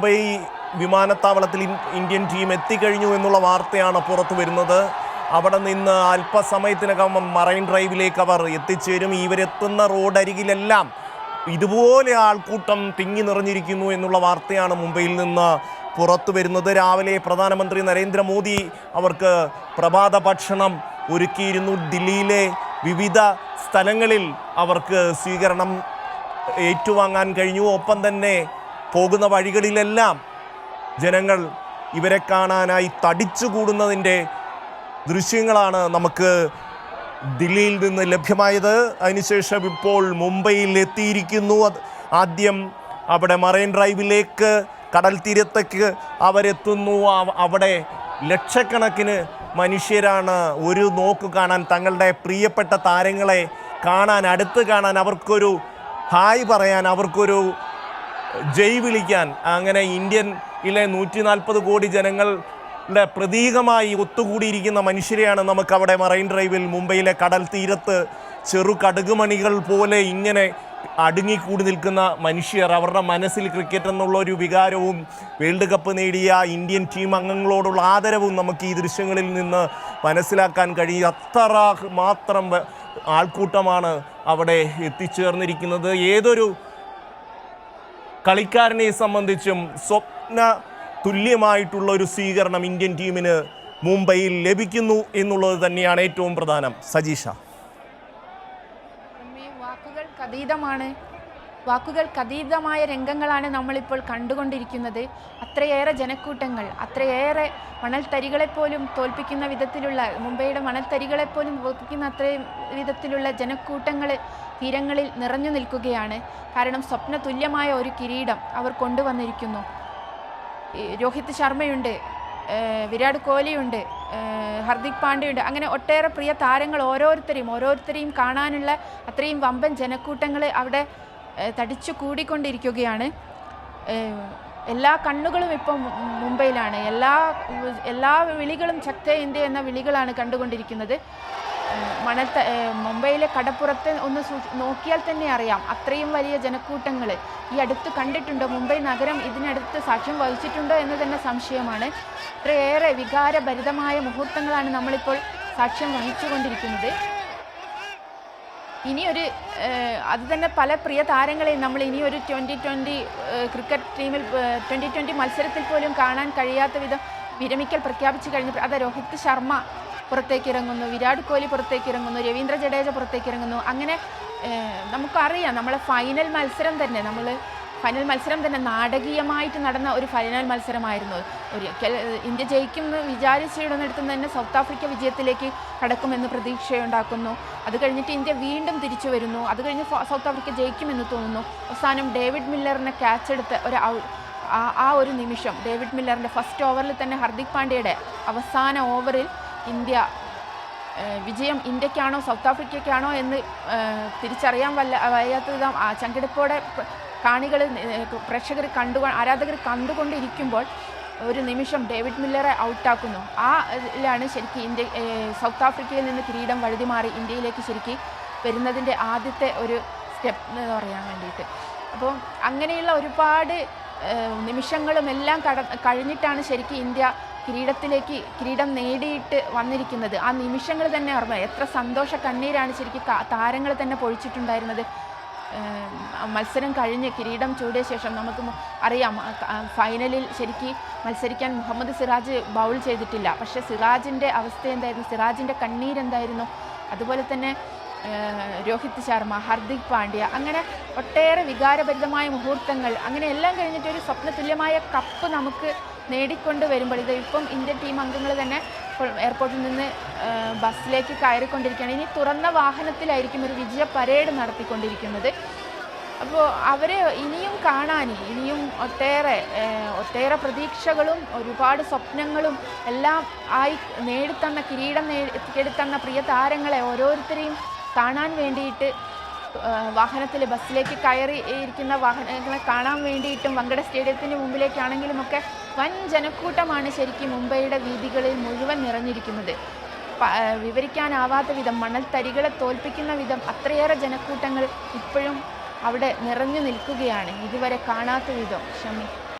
മുംബൈ വിമാനത്താവളത്തിൽ Indian team എത്തിക്കഴിഞ്ഞു എന്നുള്ള വാർത്തയാണ് പുറത്തു വരുന്നത്. അവിടെ നിന്ന് അല്പസമയത്തിനകം മറൈൻ ഡ്രൈവിലേക്ക് അവർ എത്തിച്ചേരും. ഇവരെത്തുന്ന റോഡരികിലെല്ലാം ഇതുപോലെ ആൾക്കൂട്ടം തിങ്ങി നിറഞ്ഞിരിക്കുന്നു എന്നുള്ള വാർത്തയാണ് മുംബൈയിൽ നിന്ന് പുറത്തു വരുന്നത്. രാവിലെ പ്രധാനമന്ത്രി നരേന്ദ്രമോദി അവർക്ക് പ്രഭാത ഭക്ഷണം ഒരുക്കിയിരുന്നു. ദില്ലിയിലെ വിവിധ സ്ഥലങ്ങളിൽ അവർക്ക് സ്വീകരണം ഏറ്റുവാങ്ങാൻ കഴിഞ്ഞു. ഒപ്പം തന്നെ പോകുന്ന വഴികളിലെല്ലാം ജനങ്ങൾ ഇവരെ കാണാനായി തടിച്ചുകൂടുന്നതിൻ്റെ ദൃശ്യങ്ങളാണ് നമുക്ക് ദില്ലിയിൽ നിന്ന് ലഭ്യമായത്. അതിനുശേഷം ഇപ്പോൾ മുംബൈയിൽ എത്തിയിരിക്കുന്നു. ആദ്യം അവിടെ മറൈൻ ഡ്രൈവിലേക്ക് കടൽ തീരത്തേക്ക് അവരെത്തുന്നു. അവിടെ ലക്ഷക്കണക്കിന് മനുഷ്യരാണ് ഒരു നോക്ക് കാണാൻ, തങ്ങളുടെ പ്രിയപ്പെട്ട താരങ്ങളെ കാണാൻ, അടുത്ത് കാണാൻ, അവർക്കൊരു ഹായ് പറയാൻ, അവർക്കൊരു ജയ് വിളിക്കാൻ. അങ്ങനെ ഇന്ത്യയിലെ 140 കോടി ജനങ്ങളുടെ പ്രതീകമായി ഒത്തുകൂടിയിരിക്കുന്ന മനുഷ്യരെയാണ് നമുക്കവിടെ മറൈൻ ഡ്രൈവിൽ മുംബൈയിലെ കടൽ തീരത്ത് ചെറു കടുകുമണികൾ പോലെ ഇങ്ങനെ അടുങ്ങിക്കൂടി നിൽക്കുന്ന മനുഷ്യർ. അവരുടെ മനസ്സിൽ ക്രിക്കറ്റ് എന്നുള്ള ഒരു വികാരവും വേൾഡ് കപ്പ് നേടിയ ഇന്ത്യൻ ടീം അംഗങ്ങളോടുള്ള ആദരവും നമുക്ക് ഈ ദൃശ്യങ്ങളിൽ നിന്ന് മനസ്സിലാക്കാൻ കഴിയും. അത്ര മാത്രം ആൾക്കൂട്ടമാണ് അവിടെ എത്തിച്ചേർന്നിരിക്കുന്നത്. ഏതൊരു കളിക്കാരനെ സംബന്ധിച്ചും സ്വപ്ന തുല്യമായിട്ടുള്ള ഒരു സ്വീകരണം ഇന്ത്യൻ ടീമിന് മുംബൈയിൽ ലഭിക്കുന്നു എന്നുള്ളത് തന്നെയാണ് ഏറ്റവും പ്രധാനം. സജീഷ, വാക്കുകൾക്കതീതമായ രംഗങ്ങളാണ് നമ്മളിപ്പോൾ കണ്ടുകൊണ്ടിരിക്കുന്നത്. അത്രയേറെ ജനക്കൂട്ടങ്ങൾ, അത്രയേറെ മണൽത്തരികളെപ്പോലും തോൽപ്പിക്കുന്ന വിധത്തിലുള്ള, മുംബൈയുടെ മണൽത്തരികളെപ്പോലും തോൽപ്പിക്കുന്ന അത്രയും വിധത്തിലുള്ള ജനക്കൂട്ടങ്ങൾ തീരങ്ങളിൽ നിറഞ്ഞു നിൽക്കുകയാണ്. കാരണം സ്വപ്ന തുല്യമായ ഒരു കിരീടം അവർ കൊണ്ടുവന്നിരിക്കുന്നു. രോഹിത് ശർമ്മയുണ്ട്, വിരാട് കോഹ്ലിയുണ്ട്, ഹർദിക് പാണ്ഡ്യയുണ്ട്. അങ്ങനെ ഒട്ടേറെ പ്രിയ താരങ്ങൾ ഓരോരുത്തരെയും കാണാനുള്ള അത്രയും വമ്പൻ ജനക്കൂട്ടങ്ങൾ അവിടെ തടിച്ചു കൂടിക്കൊണ്ടിരിക്കുകയാണ്. എല്ലാ കണ്ണുകളും ഇപ്പം മുംബൈയിലാണ്. എല്ലാ വിളികളും ശക്തേ ഇന്ത്യ എന്ന വിളികളാണ് കണ്ടുകൊണ്ടിരിക്കുന്നത്. മുംബൈയിലെ കടപ്പുറത്ത് ഒന്ന് നോക്കിയാൽ തന്നെ അറിയാം, അത്രയും വലിയ ജനക്കൂട്ടങ്ങൾ ഈ അടുത്ത് കണ്ടിട്ടുണ്ടോ? മുംബൈ നഗരം ഇതിനടുത്ത് സാക്ഷ്യം വഹിച്ചിട്ടുണ്ടോ എന്ന് തന്നെ സംശയമാണ്. ഇത്രയേറെ വികാരഭരിതമായ മുഹൂർത്തങ്ങളാണ് നമ്മളിപ്പോൾ സാക്ഷ്യം വഹിച്ചുകൊണ്ടിരിക്കുന്നത്. ഇനിയൊരു അത് തന്നെ പല പ്രിയ താരങ്ങളെയും നമ്മൾ ഇനിയൊരു 2020 ക്രിക്കറ്റ് ടീമിൽ 2020 മത്സരത്തിൽ പോലും കാണാൻ കഴിയാത്ത വിധം വിരമിക്കൽ പ്രഖ്യാപിച്ചു കഴിഞ്ഞപ്പോൾ അത് രോഹിത് ശർമ്മ പുറത്തേക്ക് ഇറങ്ങുന്നു, വിരാട് കോഹ്ലി പുറത്തേക്ക് ഇറങ്ങുന്നു, രവീന്ദ്ര ജഡേജ പുറത്തേക്ക് ഇറങ്ങുന്നു. അങ്ങനെ നമുക്കറിയാം, നമ്മളെ ഫൈനൽ മത്സരം തന്നെ നാടകീയമായിട്ട് നടന്ന ഒരു ഫൈനൽ മത്സരമായിരുന്നു. ഇന്ത്യ ജയിക്കുമെന്ന് വിചാരിച്ചിടുന്നിടത്ത് തന്നെ സൗത്ത് ആഫ്രിക്ക വിജയത്തിലേക്ക് കടക്കുമെന്ന് പ്രതീക്ഷയുണ്ടാക്കുന്നു. അത് കഴിഞ്ഞിട്ട് ഇന്ത്യ വീണ്ടും തിരിച്ചു വരുന്നു. അത് കഴിഞ്ഞ് സൗത്ത് ആഫ്രിക്ക ജയിക്കുമെന്ന് തോന്നുന്നു. അവസാനം ഡേവിഡ് മില്ലറിനെ ക്യാച്ച് എടുത്ത് ആ ഒരു നിമിഷം, ഡേവിഡ് മില്ലറിൻ്റെ ഫസ്റ്റ് ഓവറിൽ തന്നെ ഹർദിക് പാണ്ഡ്യയുടെ അവസാന ഓവറിൽ ഇന്ത്യ വിജയം ഇന്ത്യക്കാണോ സൗത്ത് ആഫ്രിക്കയ്ക്കാണോ എന്ന് തിരിച്ചറിയാൻ വയ്യാത്ത വിധം ചങ്കിടിപ്പോടെ ആരാധകർ കണ്ടുകൊണ്ടിരിക്കുമ്പോൾ ഒരു നിമിഷം ഡേവിഡ് മില്ലറെ ഔട്ടാക്കുന്നു. ഇതിലാണ് ശരിക്കും സൗത്ത് ആഫ്രിക്കയിൽ നിന്ന് കിരീടം വഴുതിമാറി ഇന്ത്യയിലേക്ക് ശരിക്കും വരുന്നതിൻ്റെ ആദ്യത്തെ ഒരു സ്റ്റെപ്പ് എന്ന് പറയാൻ വേണ്ടിയിട്ട്. അപ്പോൾ അങ്ങനെയുള്ള ഒരുപാട് നിമിഷങ്ങളും എല്ലാം കഴിഞ്ഞിട്ടാണ് ശരിക്കും ഇന്ത്യ കിരീടം നേടിയിട്ട് വന്നിരിക്കുന്നത്. ആ നിമിഷങ്ങൾ തന്നെ ഓർമ്മ, എത്ര സന്തോഷ കണ്ണീരാണ് ശരിക്കും താരങ്ങൾ തന്നെ പൊഴിച്ചിട്ടുണ്ടായിരുന്നത്. മത്സരം കഴിഞ്ഞ് കിരീടം ചൂടിയ ശേഷം നമുക്ക് അറിയാം, ഫൈനലിൽ ശരിക്കും മത്സരിക്കാൻ മുഹമ്മദ് സിറാജ് ബൗൾ ചെയ്തിട്ടില്ല. പക്ഷേ സിറാജിൻ്റെ അവസ്ഥ എന്തായിരുന്നു, സിറാജിൻ്റെ കണ്ണീരെന്തായിരുന്നു, അതുപോലെ തന്നെ രോഹിത് ശർമ്മ, ഹർദിക് പാണ്ഡ്യ, അങ്ങനെ ഒട്ടേറെ വികാരഭരിതമായ മുഹൂർത്തങ്ങൾ, അങ്ങനെ എല്ലാം കഴിഞ്ഞിട്ട് ഒരു സ്വപ്നതുല്യമായ കപ്പ് നമുക്ക് നേടിക്കൊണ്ട് വരുമ്പോൾ ഇപ്പം ഇന്ത്യൻ ടീം അംഗങ്ങൾ തന്നെ എയർപോർട്ടിൽ നിന്ന് ബസ്സിലേക്ക് കയറിക്കൊണ്ടിരിക്കുകയാണ്. ഇനി തുറന്ന വാഹനത്തിലായിരിക്കും ഒരു വിജയ പരേഡ് നടത്തിക്കൊണ്ടിരിക്കുന്നത്. അപ്പോൾ അവരെ ഇനിയും കാണാൻ ഇനിയും ഒട്ടേറെ പ്രതീക്ഷകളും ഒരുപാട് സ്വപ്നങ്ങളും എല്ലാം ആയി കിരീടം നേടിത്തന്ന പ്രിയ താരങ്ങളെ ഓരോരുത്തരെയും കാണാൻ വേണ്ടിയിട്ട് ബസ്സിലേക്ക് കയറി ഇരിക്കുന്ന വാഹനങ്ങളെ കാണാൻ വേണ്ടിയിട്ടും വങ്കട സ്റ്റേഡിയത്തിന് മുമ്പിലേക്കാണെങ്കിലുമൊക്കെ വൻ ജനക്കൂട്ടമാണ് ശരിക്കും മുംബൈയുടെ വീഥികളിൽ മുഴുവൻ നിറഞ്ഞിരിക്കുന്നത്. വിവരിക്കാനാവാത്ത വിധം, മണൽത്തരികളെ തോൽപ്പിക്കുന്ന വിധം അത്രയേറെ ജനക്കൂട്ടങ്ങൾ ഇപ്പോഴും അവിടെ നിറഞ്ഞു നിൽക്കുകയാണ്, ഇതുവരെ കാണാത്ത വിധം. ഷമി.